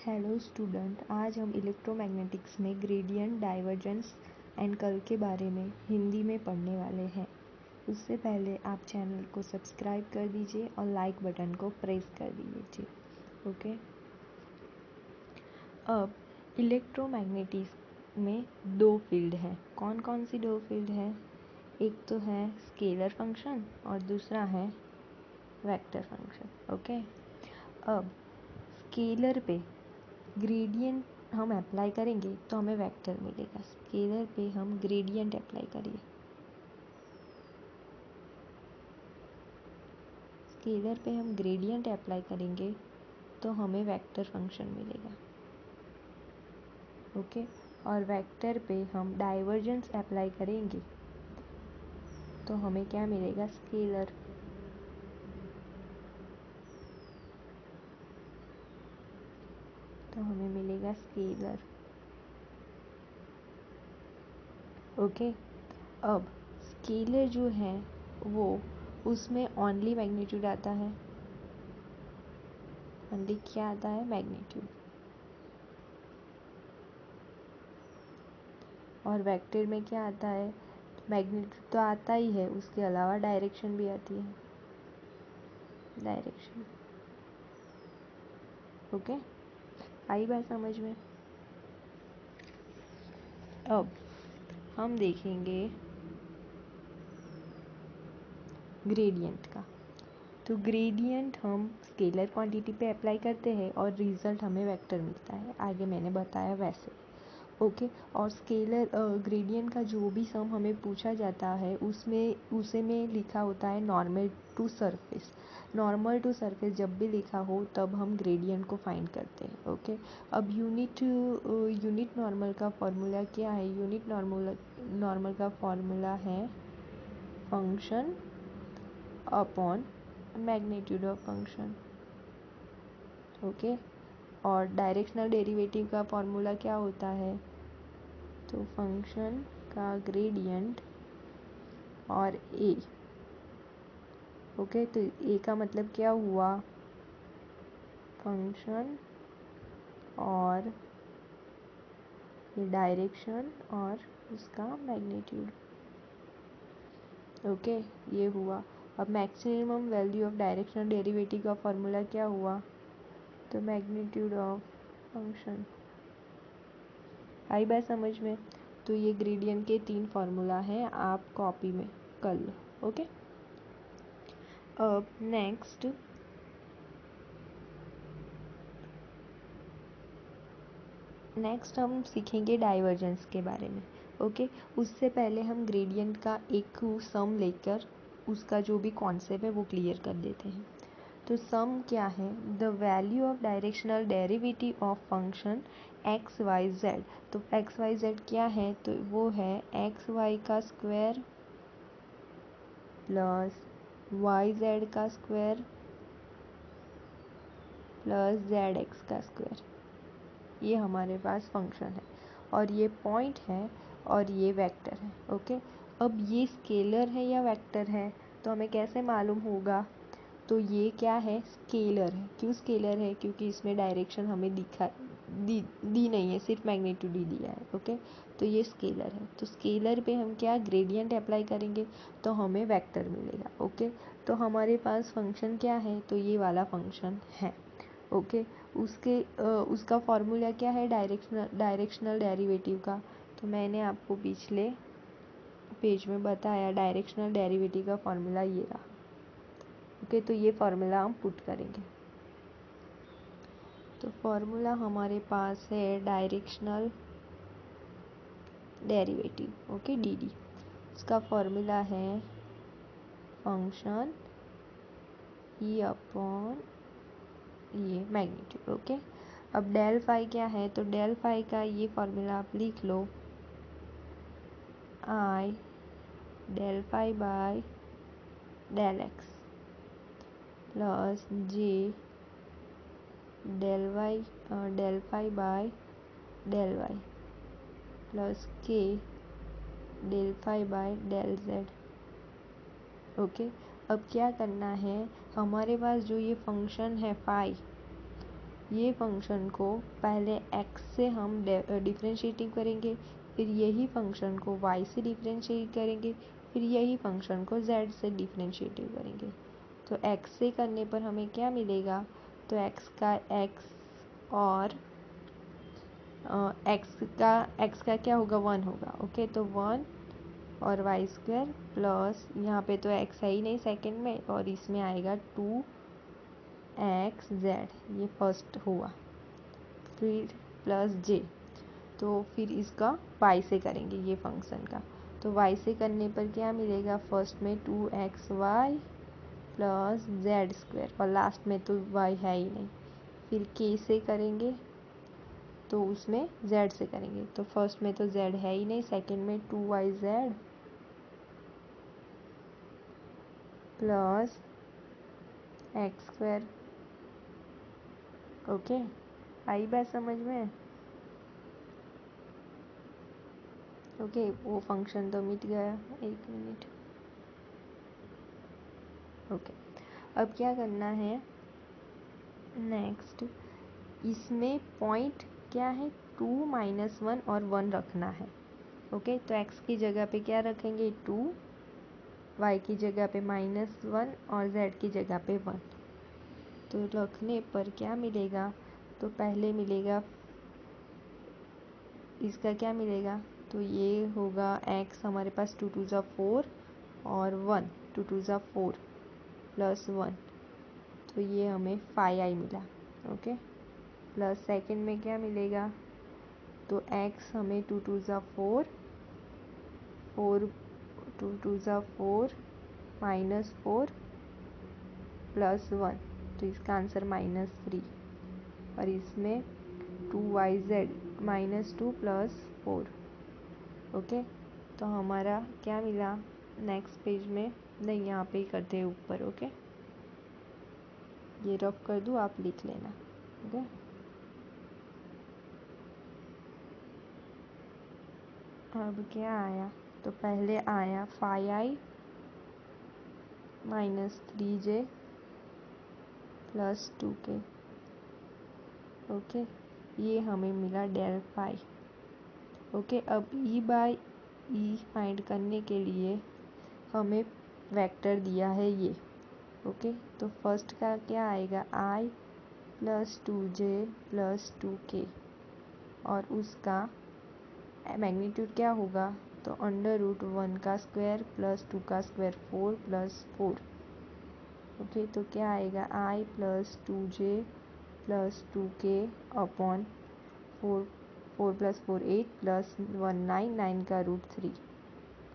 Hello student, आज हम electromagnetics में ग्रेडियंट, डाइवर्जेंस एंड कर्ल के बारे में हिंदी में पढ़ने वाले हैं। उससे पहले आप चैनल को सब्सक्राइब कर दीजिए और लाइक बटन को प्रेस कर दीजिए। ओके, अब इलेक्ट्रोमैग्नेटिक्स में दो फील्ड हैं। कौन कौन सी दो फील्ड है? एक तो है स्केलर फंक्शन और दूसरा है वेक्टर फंक्शन। ओके, अब स्केलर पे ग्रेडियंट हम अप्लाई करेंगे तो हमें वेक्टर मिलेगा। स्केलर पे हम ग्रेडियंट अप्लाई करिए, स्केलर पे हम ग्रेडियंट अप्लाई करेंगे तो हमें वेक्टर फंक्शन मिलेगा। ओके, और वेक्टर पे हम डाइवर्जेंस अप्लाई करेंगे तो हमें क्या मिलेगा? स्केलर। तो हमें मिलेगा स्केलर। ओके, अब स्केलर जो है वो उसमें ओनली मैग्नीट्यूड आता है। ओनली क्या आता है? मैग्नीट्यूड। और वेक्टर में क्या आता है? मैग्नीट्यूड तो आता ही है, उसके अलावा डायरेक्शन भी आती है। डायरेक्शन। ओके, आई बात समझ में? अब हम देखेंगे ग्रेडियंट का। तो ग्रेडियंट हम स्केलर क्वांटिटी पे अप्लाई करते हैं और रिजल्ट हमें वेक्टर मिलता है। आगे मैंने बताया वैसे। ओके, और स्केलर ग्रेडियंट का जो भी सम हमें पूछा जाता है उसे में लिखा होता है normal to surface. Normal to surface जब भी लिखा हो तब हम ग्रेडियंट को फाइंड करते हैं। ओके, अब यूनिट नॉर्मल का फॉर्मूला क्या है? यूनिट नॉर्मल का फॉर्मूला है function upon magnitude of function. Okay, और डायरेक्शनल डेरिवेटिव का फॉर्मूला क्या होता है? तो फंक्शन का ग्रेडियंट और ए। ओके, तो ए का मतलब क्या हुआ? फंक्शन और ये डायरेक्शन और उसका मैग्नीट्यूड। ओके, ये हुआ। अब maximum value of directional derivative का फॉर्मूला क्या हुआ? तो मैग्नीट्यूड ऑफ फंक्शन। आई बात समझ में? तो ये ग्रेडियंट के 3 फॉर्मूला हैं, आप कॉपी में कर लो। ओके, अब नेक्स्ट हम सीखेंगे डाइवर्जेंस के बारे में। ओके, उससे पहले हम ग्रेडियंट का एक सम लेकर उसका जो भी कॉन्सेप्ट है वो क्लियर कर देते हैं। तो सम क्या है? The value of directional derivative of function X Y Z. तो एक्स वाई जेड क्या है? तो वो है एक्स वाई का स्क्वायर प्लस वाई जेड का स्क्वायर प्लस जेड एक्स का स्क्वायर। ये हमारे पास फंक्शन है और ये पॉइंट है और ये वेक्टर है। ओके, अब ये स्केलर है या वेक्टर है तो हमें कैसे मालूम होगा? तो ये क्या है? स्केलर है। क्यों स्केलर है? क्योंकि इसमें डायरेक्शन हमें दी नहीं है, सिर्फ मैग्नीट्यूड ही दिया है। ओके, तो ये स्केलर है। तो स्केलर पे हम क्या ग्रेडियंट अप्लाई करेंगे तो हमें वेक्टर मिलेगा। ओके, तो हमारे पास फंक्शन क्या है? तो ये वाला फंक्शन है। ओके, उसका फॉर्मूला क्या है? डायरेक्शनल डेरिवेटिव का। तो मैंने आपको पिछले पेज में बताया डायरेक्शनल डेरिवेटिव का फॉर्मूला ये रहा। ओके, तो ये फॉर्मूला हम पुट करेंगे। तो फॉर्मूला हमारे पास है डायरेक्शनल डेरिवेटिव। Okay, D. इसका फॉर्मूला है फंक्शन ई अपॉन ये मैग्नीट्यूड। ओके, अब डेल फाई क्या है? तो डेल फाई का ये फॉर्मूला आप लिख लो, I del phi by del X plus J del phi by del Y plus K del phi by del Z. Okay, अब क्या करना है? हमारे पास जो ये फंक्शन है फाई, ये फंक्शन को पहले x से हम डिफ्रेंशिएटिंग करेंगे, फिर यही फंक्शन को y से डिफ्रेंशिएट करेंगे, फिर यही फंक्शन को z से डिफ्रेंशिएटिव करेंगे। तो x से करने पर हमें क्या मिलेगा, तो x का x और x का क्या होगा, 1 होगा। ओके, तो 1 और वाई स्क्वायर प्लस यहाँ पे तो x है ही नहीं सेकंड में, और इसमें आएगा 2xz, ये फर्स्ट हुआ, फिर प्लस j। तो फिर इसका y से करेंगे ये फंक्शन का, तो y से करने पर क्या मिलेगा, फर्स्ट में 2xy प्लस z स्क्वायर, और लास्ट में तो y है ही नहीं। फिर k से करेंगे तो उसमें z से करेंगे, तो फर्स्ट में तो z है ही नहीं, सेकंड में 2yz plus X square. Okay, आई बात समझ में? ओके, वो फंक्शन तो मिट गया, 1 मिनट। ओके, अब क्या करना है नेक्स्ट, इसमें पॉइंट क्या है, 2 -1 और 1 रखना है। ओके, तो x की जगह पे क्या रखेंगे, 2, y की जगह पे -1 और z की जगह पे 1। तो रखने पर क्या मिलेगा, तो पहले मिलेगा इसका क्या मिलेगा, तो ये होगा x हमारे पास 2 2 ज़ा 4 और 1 2 2 ज़ा 4 प्लस 1, तो ये हमें 5i मिला। ओके, प्लस सेकंड में क्या मिलेगा, तो x हमें 2 2 ज़ा 4 2 2 ज़ा 4 -4 प्लस 1, तो इसका आंसर -3, और इसमें 2yz -2 प्लस 4। ओके, तो हमारा क्या मिला नेक्स्ट पेज में, नहीं यहाँ पे ही करते हैं ऊपर। ओके, ये रफ कर दूँ, आप लिख लेना। ओके, अब क्या आया, तो पहले आया 5i -3j plus 2k। Okay, ये हमें मिला डेल फाई। ओके, अब e बाई ई फाइंड करने के लिए हमें वेक्टर दिया है ये। ओके, तो फर्स्ट का क्या आएगा, i plus 2j plus 2k, और उसका मैग्नीट्यूड क्या होगा, तो √1 का स्क्वायर प्लस 2 का स्क्वायर 4 प्लस 4। ओके, तो क्या आएगा, i plus 2j plus 2k upon 4 4 plus 4 8 plus 1 9 9 का √3।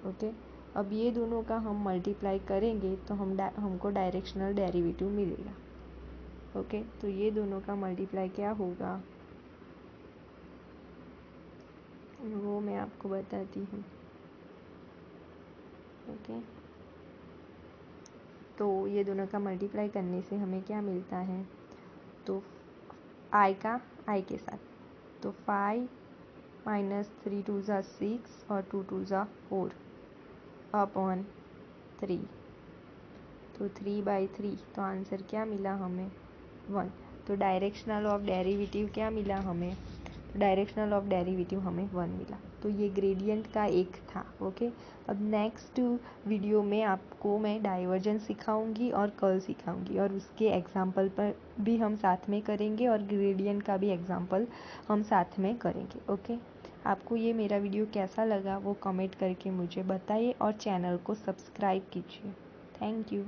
ओके, अब ये दोनों का हम मल्टीप्लाई करेंगे तो हमको डायरेक्शनल डेरिवेटिव मिलेगा। ओके, तो ये दोनों का मल्टीप्लाई क्या होगा, वो मैं आपको बताती हूँ। ओके, तो ये दोनों का मल्टीप्लाई करने से हमें क्या मिलता है, तो i का i के साथ, तो 5 -3 2 ज़ा 6 और 2 2 ज़ा 4 अपॉन 3, तो 3/3, तो आंसर क्या मिला हमें, 1। तो डायरेक्शनल ऑफ डेरिवेटिव क्या मिला हमें, तो डायरेक्शनल ऑफ डेरिवेटिव हमें 1 मिला। तो ये ग्रेडियंट का एक था। ओके, अब नेक्स्ट वीडियो में आपको मैं डाइवर्जेंस सिखाऊंगी और कर्ल सिखाऊंगी, और उसके एग्जाम्पल पर भी हम साथ में करेंगे, और ग्रेडियंट का भी एग्जाम्पल हम साथ में करेंगे। ओके, आपको ये मेरा वीडियो कैसा लगा वो कमेंट करके मुझे बताइए, और चैनल को सब्सक्राइब कीजिए। Thank you.